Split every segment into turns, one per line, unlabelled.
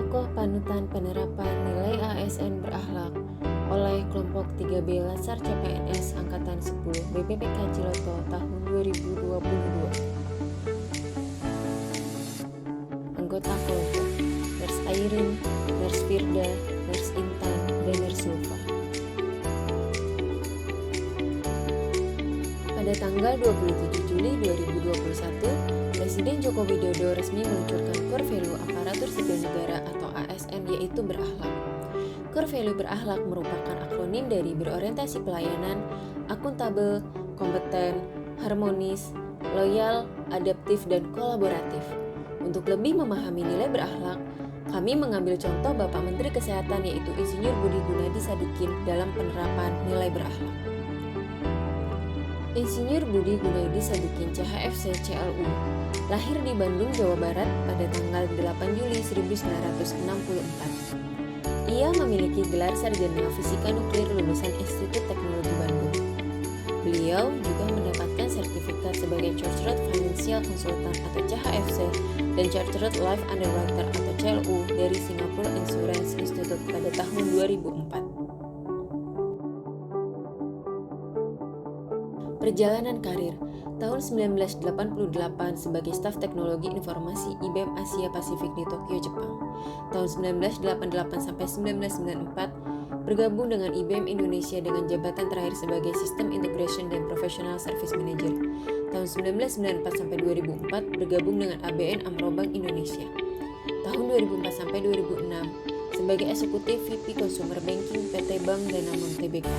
Tokoh panutan penerapan nilai ASN berakhlak oleh kelompok 3B Latsar CPNS Angkatan 10 BPPK Ciloto tahun 2022. Anggota kelompok: Nurse Airin, Nurse Firda, Nurse Intan, dan Nurse Zulfa. Pada tanggal 27 Juli 2021, Presiden Joko Widodo resmi meluncurkan Core Value Aparatur Sipil Negara atau ASN, yaitu berakhlak. Core Value berakhlak merupakan akronim dari berorientasi pelayanan, akuntabel, kompeten, harmonis, loyal, adaptif, dan kolaboratif. Untuk lebih memahami nilai berakhlak, kami mengambil contoh Bapak Menteri Kesehatan, yaitu Insinyur Budi Gunadi Sadikin dalam penerapan nilai berakhlak. Insinyur Budi Gunadi Sadikin CHFC CLU lahir di Bandung, Jawa Barat pada tanggal 8 Juli 1964. Ia memiliki gelar sarjana fisika nuklir lulusan Institut Teknologi Bandung. Beliau juga mendapatkan sertifikat sebagai Chartered Financial Consultant atau CHFC dan Chartered Life Underwriter atau CLU dari Singapore Insurance Institute pada tahun 2004. Perjalanan karir: tahun 1988 sebagai staf teknologi informasi IBM Asia Pasifik di Tokyo, Jepang. Tahun 1988 sampai 1994 bergabung dengan IBM Indonesia dengan jabatan terakhir sebagai System Integration dan Professional Service Manager. Tahun 1994 sampai 2004 bergabung dengan ABN AMRO Bank Indonesia. Tahun 2004 sampai 2006 sebagai Eksekutif VP Consumer Banking PT Bank Danamon Tbk.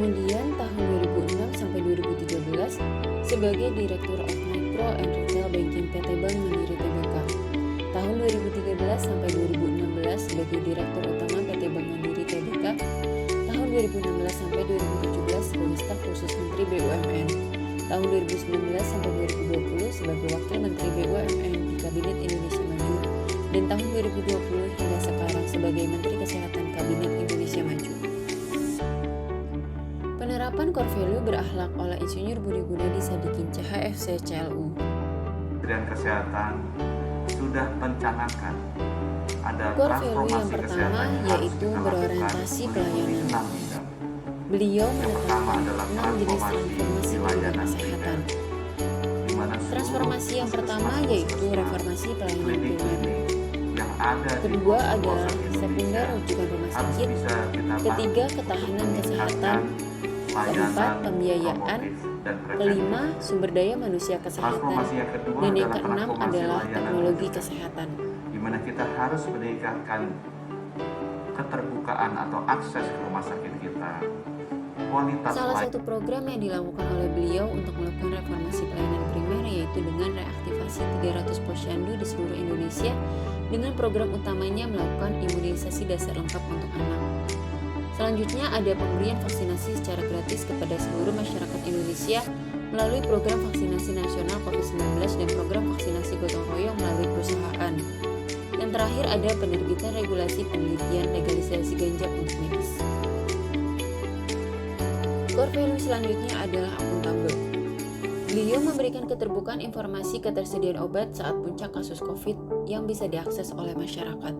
Kemudian tahun 2006 sampai 2013 sebagai Direktur of Micro and Retail Banking PT Bank Mandiri Tbk. Tahun 2013 sampai 2016 sebagai Direktur Utama PT Bank Mandiri Tbk. Tahun 2016 sampai 2017 sebagai Staf Khusus Menteri BUMN. Tahun 2019 sampai 2020 sebagai Wakil Menteri BUMN di Kabinet Indonesia Maju. Dan tahun 2020 hingga sekarang sebagai Menteri Kesehatan Kabinet Indonesia Maju. Penerapan Core Value berakhlak oleh Insinyur Budi Gunadi Sadikin CHFC CLU.
Kementerian Kesehatan sudah mencanangkan ada
Core Value yang pertama yaitu berorientasi pelayanan. Beliau menekankan 6 jenis transformasi pelayanan kesehatan. Transformasi yang pertama yaitu reformasi pelayanan primer. Kedua adalah sekunder rujukan rumah sakit. Ketiga, ketahanan kesehatan. Keempat, pembiayaan. Kelima, sumber daya manusia kesehatan. Dan yang keenam adalah teknologi kesehatan.
Di mana kita harus meningkatkan keterbukaan atau akses ke rumah sakit kita.
Salah satu program yang dilakukan oleh beliau untuk melakukan reformasi pelayanan primer yaitu dengan reaktivasi 300 posyandu di seluruh Indonesia dengan program utamanya melakukan imunisasi dasar lengkap untuk anak. Selanjutnya ada pemberian vaksinasi secara gratis kepada seluruh masyarakat Indonesia melalui program vaksinasi nasional COVID-19 dan program vaksinasi gotong royong melalui perusahaan. Dan terakhir ada penerbitan regulasi penelitian legalisasi ganja untuk medis. Core value selanjutnya adalah akuntabel. Beliau memberikan keterbukaan informasi ketersediaan obat saat puncak kasus COVID yang bisa diakses oleh masyarakat.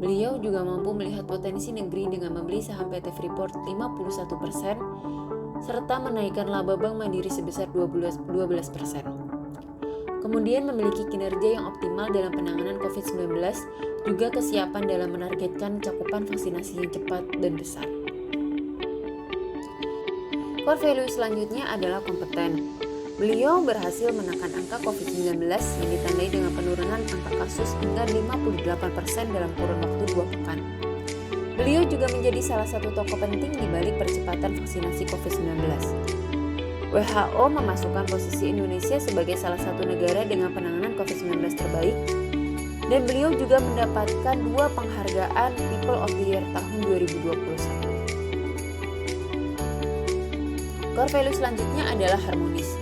Beliau juga mampu melihat potensi negeri dengan membeli saham PT Freeport 51% serta menaikkan laba Bank Mandiri sebesar 12%. Kemudian memiliki kinerja yang optimal dalam penanganan COVID-19, juga kesiapan dalam menargetkan cakupan vaksinasi yang cepat dan besar. Core value selanjutnya adalah kompeten. Beliau berhasil menekan angka COVID-19 yang ditandai dengan penurunan angka kasus hingga 58% dalam kurun waktu 2 pekan. Beliau juga menjadi salah satu tokoh penting di balik percepatan vaksinasi COVID-19. WHO memasukkan posisi Indonesia sebagai salah satu negara dengan penanganan COVID-19 terbaik, dan beliau juga mendapatkan 2 penghargaan People of the Year tahun 2021. Core value selanjutnya adalah harmonis.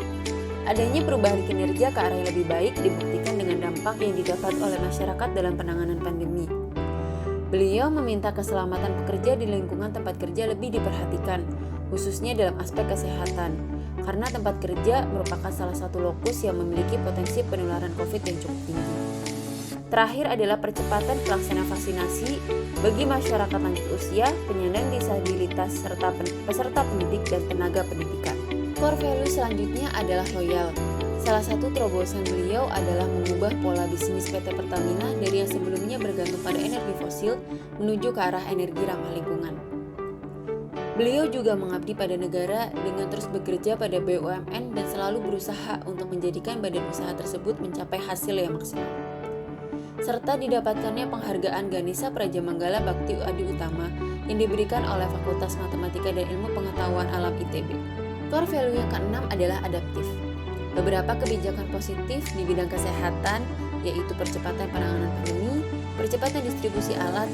Adanya perubahan kinerja ke arah yang lebih baik dibuktikan dengan dampak yang didapat oleh masyarakat dalam penanganan pandemi. Beliau meminta keselamatan pekerja di lingkungan tempat kerja lebih diperhatikan, khususnya dalam aspek kesehatan. karena tempat kerja merupakan salah satu lokus yang memiliki potensi penularan COVID yang cukup tinggi. Terakhir adalah percepatan pelaksanaan vaksinasi bagi masyarakat lanjut usia, penyandang disabilitas, serta peserta pendidik dan tenaga pendidikan. Core value selanjutnya adalah loyal. Salah satu terobosan beliau adalah mengubah pola bisnis PT Pertamina dari yang sebelumnya bergantung pada energi fosil menuju ke arah energi ramah lingkungan. Beliau juga mengabdi pada negara dengan terus bekerja pada BUMN dan selalu berusaha untuk menjadikan badan usaha tersebut mencapai hasil yang maksimal. Serta didapatkannya penghargaan Ganesha Prajamanggala Bakti Adi Utama yang diberikan oleh Fakultas Matematika dan Ilmu Pengetahuan Alam ITB. Core value yang keenam adalah adaptif. Beberapa kebijakan positif di bidang kesehatan yaitu percepatan penanganan pandemi, percepatan distribusi alat,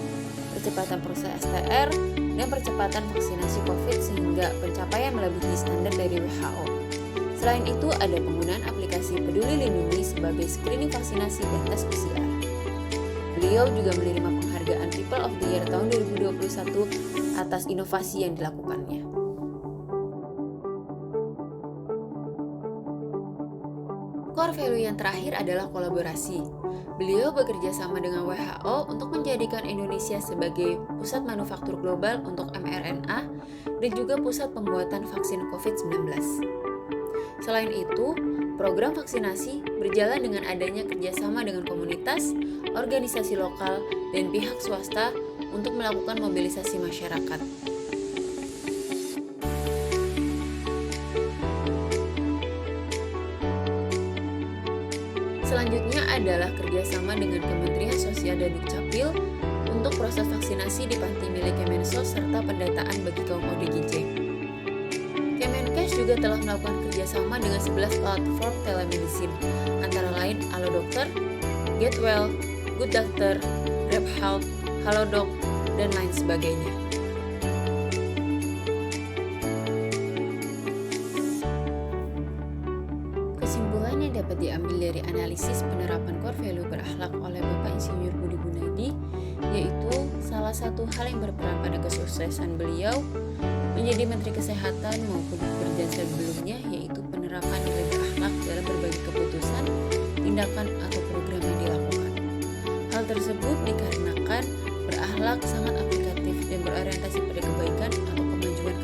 percepatan proses STR, dan percepatan vaksinasi COVID sehingga pencapaian melebihi standar dari WHO. Selain itu, ada penggunaan aplikasi Peduli Lindungi sebagai screening vaksinasi dan tes PCR. Beliau juga menerima penghargaan People of the Year tahun 2021 atas inovasi yang dilakukannya. Core value yang terakhir adalah kolaborasi. Beliau bekerja sama dengan WHO untuk menjadikan Indonesia sebagai pusat manufaktur global untuk mRNA dan juga pusat pembuatan vaksin COVID-19. Selain itu, program vaksinasi berjalan dengan adanya kerjasama dengan komunitas, organisasi lokal, dan pihak swasta untuk melakukan mobilisasi masyarakat. Selanjutnya adalah kerjasama dengan Kementerian Sosial dan Dukcapil untuk proses vaksinasi di panti milik Kemensos serta pendataan bagi kaum ODGJ. Kemenkes juga telah melakukan kerjasama dengan 11 platform telemedicine, antara lain Halo Dokter, Get Well, Good Doctor, Grab Health, Halodoc, dan lain sebagainya. Kesimpulan yang dapat diambil dari analisis penerapan core value berakhlak oleh Bapak Insinyur Budi Gunadi yaitu salah satu hal yang berperan pada kesuksesan beliau menjadi Menteri Kesehatan maupun pekerjaan sebelumnya yaitu penerapan nilai berakhlak dalam berbagai keputusan, tindakan, atau program yang dilakukan. Hal tersebut dikarenakan berakhlak sangat aplikatif dan berorientasi pada kebaikan atau kemajuan